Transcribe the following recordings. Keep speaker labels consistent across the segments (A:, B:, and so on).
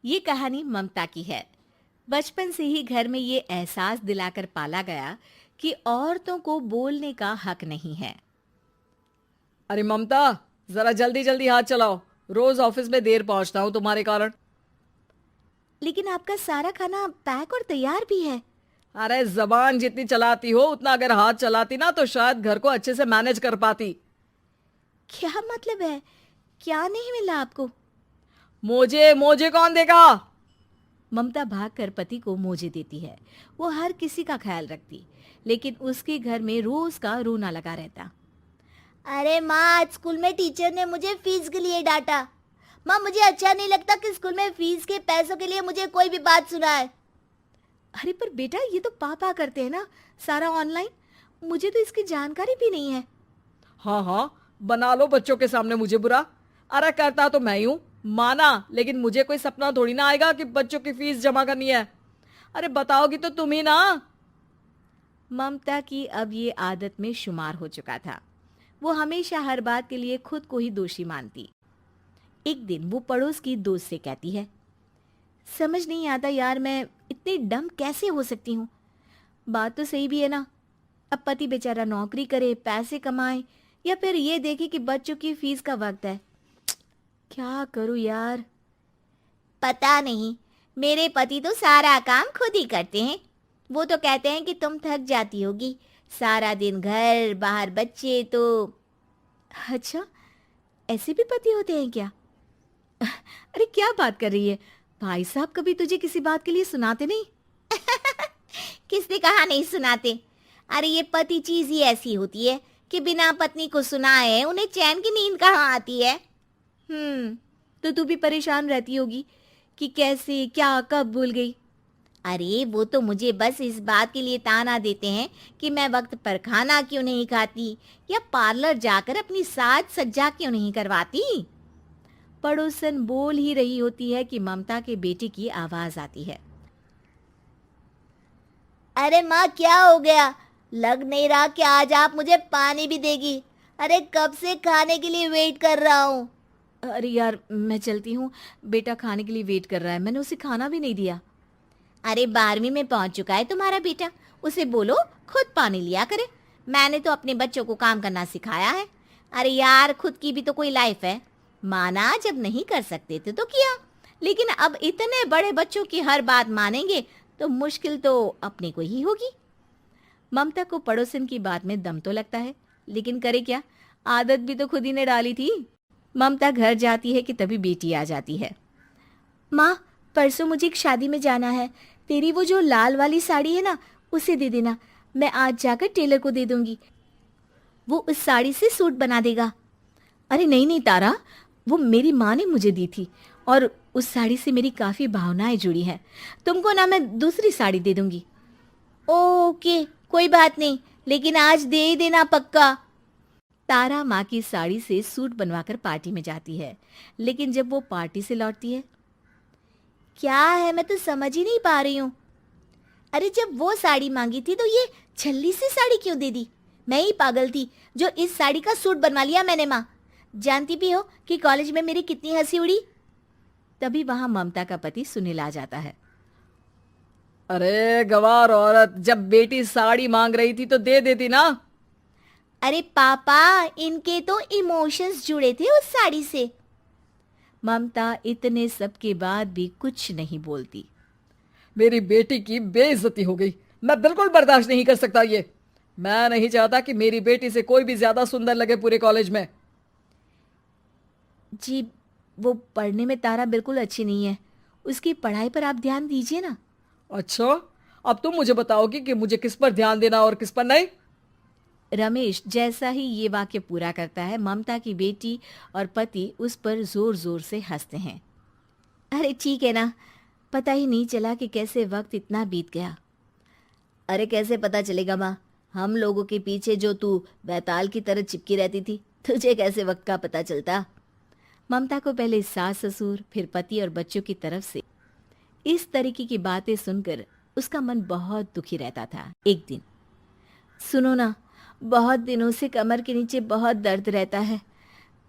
A: ये कहानी ममता की है। बचपन से ही घर में ये एहसास दिलाकर पाला गया कि औरतों को बोलने का हक नहीं है।
B: अरे ममता, जरा जल्दी जल्दी हाथ चलाओ। रोज ऑफिस में देर पहुंचता हूँ तुम्हारे कारण।
A: लेकिन आपका सारा खाना पैक और तैयार भी है।
B: अरे जबान जितनी चलाती हो उतना अगर हाथ चलाती ना तो शायद घर को अच्छे से मैनेज कर पाती।
A: क्या मतलब है? क्या नहीं मिला आपको?
B: मोजे मोजे कौन देगा?
A: ममता भागकर पति को मोजे देती है। वो हर किसी का ख्याल रखती, लेकिन उसके घर में रोज का रोना लगा रहता।
C: अरे माँ, आज स्कूल में टीचर ने मुझे फीस के लिए डांटा। माँ, मुझे अच्छा नहीं लगता कि स्कूल में फीस के पैसों के लिए मुझे कोई भी बात सुनाए।
A: अरे पर बेटा, ये तो पापा करते हैं ना, सारा ऑनलाइन। मुझे तो इसकी जानकारी भी नहीं है।
B: हाँ हाँ, बना लो बच्चों के सामने मुझे बुरा। अरे करता तो मैं ही हूँ, माना, लेकिन मुझे कोई सपना थोड़ी ना आएगा कि बच्चों की फीस जमा करनी है। अरे बताओगी तो तुम ही ना।
A: ममता की अब ये आदत में शुमार हो चुका था। वो हमेशा हर बात के लिए खुद को ही दोषी मानती। एक दिन वो पड़ोस की दोस्त से कहती है, समझ नहीं आता यार, मैं इतनी डम कैसे हो सकती हूँ। बात तो सही भी है ना। अब पति बेचारा नौकरी करे, पैसे कमाए, या फिर ये देखे कि बच्चों की फीस का वक्त है। क्या करूँ यार।
C: पता नहीं, मेरे पति तो सारा काम खुद ही करते हैं। वो तो कहते हैं कि तुम थक जाती होगी, सारा दिन घर बाहर बच्चे तो।
A: अच्छा, ऐसे भी पति होते हैं क्या? अरे क्या बात कर रही है? भाई साहब कभी तुझे किसी बात के लिए सुनाते नहीं?
C: किसने कहा नहीं सुनाते? अरे ये पति चीज ही ऐसी होती है कि बिना पत्नी को सुनाए उन्हें चैन की नींद कहाँ आती है।
A: तो तू भी परेशान रहती होगी कि कैसे, क्या, कब भूल गई।
C: अरे वो तो मुझे बस इस बात के लिए ताना देते हैं कि मैं वक्त पर खाना क्यों नहीं खाती या पार्लर जाकर अपनी साज सज्जा क्यों नहीं करवाती।
A: पड़ोसन बोल ही रही होती है कि ममता के बेटे की आवाज आती है।
C: अरे माँ, क्या हो गया? लग नहीं रहा कि आज आप मुझे पानी भी देगी। अरे कब से खाने के लिए वेट कर रहा हूँ।
A: अरे यार, मैं चलती हूँ। बेटा खाने के लिए वेट कर रहा है, मैंने उसे खाना भी नहीं दिया।
C: अरे 12वीं में पहुंच चुका है तुम्हारा बेटा, उसे बोलो खुद पानी लिया करे। मैंने तो अपने बच्चों को काम करना सिखाया है। अरे यार, खुद की भी तो कोई लाइफ है। माना जब नहीं कर सकते थे तो किया, लेकिन अब इतने बड़े बच्चों की हर बात मानेंगे तो मुश्किल तो अपने को ही होगी।
A: ममता को पड़ोसन की बात में दम तो लगता है, लेकिन करे क्या, आदत भी तो खुद ही ने डाली थी। ममता घर जाती है कि तभी बेटी आ जाती है। माँ, परसों मुझे एक शादी में जाना है। तेरी वो जो लाल वाली साड़ी है ना, उसे दे देना। मैं आज जाकर टेलर को दे दूंगी, वो उस साड़ी से सूट बना देगा। अरे नहीं नहीं तारा, वो मेरी माँ ने मुझे दी थी और उस साड़ी से मेरी काफ़ी भावनाएं जुड़ी हैं। तुमको ना मैं दूसरी साड़ी दे दूंगी।
C: ओके, कोई बात नहीं, लेकिन आज दे ही देना पक्का।
A: तारा माँ की साड़ी से सूट बनवाकर पार्टी में जाती है, लेकिन जब वो पार्टी से लौटती है,
C: क्या है, मैं तो समझ ही नहीं पा रही हूँ। अरे जब वो साड़ी मांगी थी तो ये छल्ली सी साड़ी क्यों दे दी? मैं ही पागल थी जो इस साड़ी का सूट बनवा लिया मैंने। माँ, जानती भी हो कि कॉलेज में मेरी कितनी हंसी उड़ी।
A: तभी वहां ममता का पति सुनील आ जाता है।
B: अरे गवार औरत, जब बेटी साड़ी मांग रही थी तो दे देती ना।
C: अरे पापा, इनके तो इमोशंस जुड़े थे उस साड़ी से।
A: ममता इतने सब के बाद भी कुछ नहीं बोलती।
B: मेरी बेटी की बेइज्जती हो गई, मैं बिल्कुल बर्दाश्त नहीं कर सकता ये। मैं नहीं चाहता कि मेरी बेटी से कोई भी ज्यादा सुंदर लगे पूरे कॉलेज में।
A: जी, वो पढ़ने में तारा बिल्कुल अच्छी नहीं है, उसकी पढ़ाई पर आप ध्यान दीजिए ना।
B: अच्छा, अब तुम मुझे बताओगी कि मुझे किस पर ध्यान देना और किस पर नहीं।
A: रमेश जैसा ही ये वाक्य पूरा करता है, ममता की बेटी और पति उस पर जोर जोर से हंसते हैं। अरे ठीक है ना, पता ही नहीं चला कि कैसे वक्त इतना बीत गया।
C: अरे कैसे पता चलेगा माँ, हम लोगों के पीछे जो तू बैताल की तरह चिपकी रहती थी, तुझे कैसे वक्त का पता चलता।
A: ममता को पहले सास ससुर, फिर पति और बच्चों की तरफ से इस तरीके की बातें सुनकर उसका मन बहुत दुखी रहता था। एक दिन, सुनो ना, बहुत दिनों से कमर के नीचे बहुत दर्द रहता है।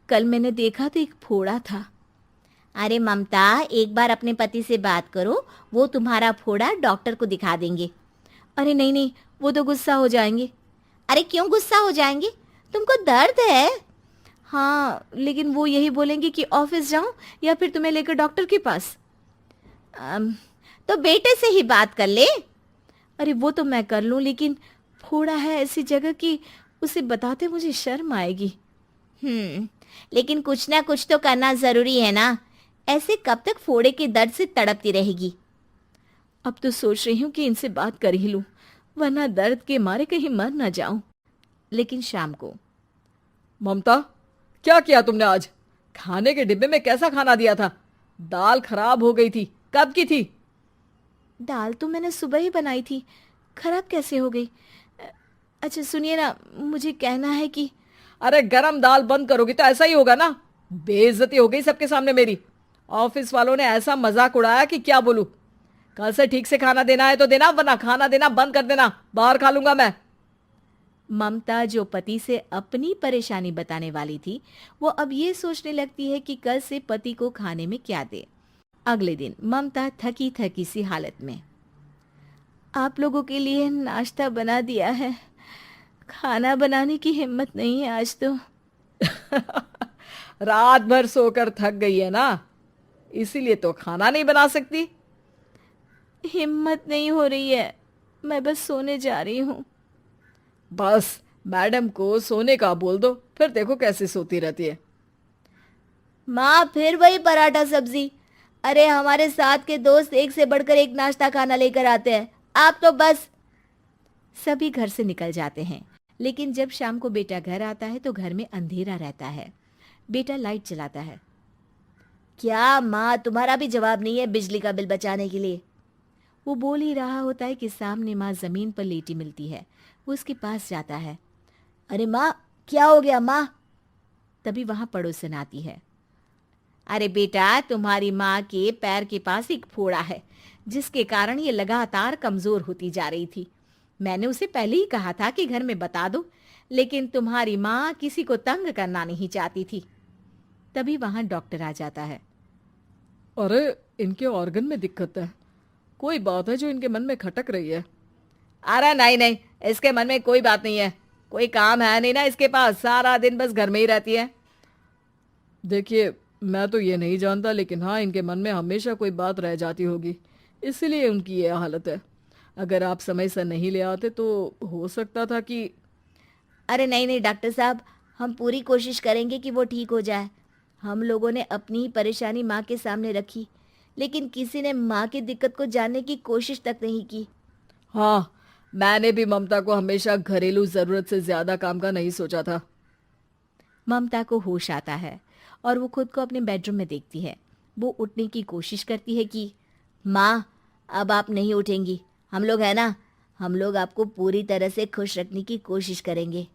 A: कल मैंने देखा तो एक फोड़ा था।
C: अरे ममता, एक बार अपने पति से बात करो, वो तुम्हारा फोड़ा डॉक्टर को दिखा देंगे।
A: अरे नहीं नहीं, वो तो गुस्सा हो जाएंगे।
C: अरे क्यों गुस्सा हो जाएंगे? तुमको दर्द है?
A: हाँ, लेकिन वो यही बोलेंगे कि ऑफिस जाऊं या फिर तुम्हें लेकर डॉक्टर के पास।
C: तो बेटे से ही बात कर ले।
A: अरे वो तो मैं कर लूं, लेकिन फोड़ा है ऐसी जगह कि उसे बताते मुझे शर्म आएगी।
C: लेकिन कुछ ना कुछ तो करना जरूरी है ना। ऐसे कब तक फोड़े के दर्द से तड़पती रहेगी?
A: अब तो सोच रही हूँ कि इनसे बात कर ही लूं, वरना दर्द के मारे कहीं मर ना जाऊं। लेकिन शाम को,
B: ममता, क्या किया तुमने आज? खाने के डिब्बे में कैसा खाना दिया था? दाल खराब हो गई थी। कब की थी?
A: दाल तो मैंने सुबह ही बनाई थी, खराब कैसे हो गई? अच्छा सुनिए ना, मुझे कहना है कि
B: अरे गरम दाल बंद करोगी तो ऐसा ही होगा ना। बेइज्जती हो गई सबके सामने मेरी। ऑफिस वालों ने ऐसा मजाक उड़ाया कि क्या बोलूं। कल से ठीक से खाना देना है तो देना, वरना खाना देना बंद कर देना। बाहर खा लूंगा मैं।
A: ममता, जो पति से अपनी परेशानी बताने वाली थी, वो अब ये सोचने लगती है कि कल से पति को खाने में क्या दे। अगले दिन ममता थकी थकी सी हालत में, आप लोगों के लिए नाश्ता बना दिया है, खाना बनाने की हिम्मत नहीं है आज तो।
B: रात भर सोकर थक गई है ना, इसीलिए तो खाना नहीं बना सकती।
A: हिम्मत नहीं हो रही है, मैं बस सोने जा रही हूँ।
B: बस मैडम को सोने का बोल दो, फिर देखो कैसे सोती रहती है।
C: माँ, फिर वही पराठा सब्जी। अरे हमारे साथ के दोस्त एक से बढ़कर एक नाश्ता खाना लेकर आते हैं, आप तो बस।
A: सभी घर से निकल जाते हैं, लेकिन जब शाम को बेटा घर आता है तो घर में अंधेरा रहता है। बेटा लाइट जलाता है।
C: क्या माँ, तुम्हारा भी जवाब नहीं है बिजली का बिल बचाने के लिए?
A: वो बोल ही रहा होता है कि सामने माँ जमीन पर लेटी मिलती है। वो उसके पास जाता है।
C: अरे माँ, क्या हो गया माँ?
A: तभी वहां पड़ोसन आती है। अरे बेटा, तुम्हारी माँ के पैर के पास एक फोड़ा है, जिसके कारण ये लगातार कमजोर होती जा रही थी। मैंने उसे पहले ही कहा था कि घर में बता दो, लेकिन तुम्हारी माँ किसी को तंग करना नहीं चाहती थी। तभी वहां डॉक्टर आ जाता है।
B: अरे इनके ऑर्गन में दिक्कत है, कोई बात है जो इनके मन में खटक रही है। अरे नहीं नहीं, इसके मन में कोई बात नहीं है। कोई काम है नहीं ना इसके पास, सारा दिन बस घर में ही रहती है। देखिए, मैं तो ये नहीं जानता, लेकिन हाँ, इनके मन में हमेशा कोई बात रह जाती होगी, इसीलिए उनकी ये हालत है। अगर आप समय से नहीं ले आते तो हो सकता था कि।
C: अरे नहीं नहीं डॉक्टर साहब, हम पूरी कोशिश करेंगे कि वो ठीक हो जाए। हम लोगों ने अपनी ही परेशानी माँ के सामने रखी, लेकिन किसी ने माँ की दिक्कत को जानने की कोशिश तक नहीं की।
B: हाँ, मैंने भी ममता को हमेशा घरेलू जरूरत से ज्यादा काम का नहीं सोचा था।
A: ममता को होश आता है और वो खुद को अपने बेडरूम में देखती है। वो उठने की कोशिश करती है कि
C: माँ, अब आप नहीं उठेंगी। हम लोग है ना, हम लोग आपको पूरी तरह से खुश रखने की कोशिश करेंगे।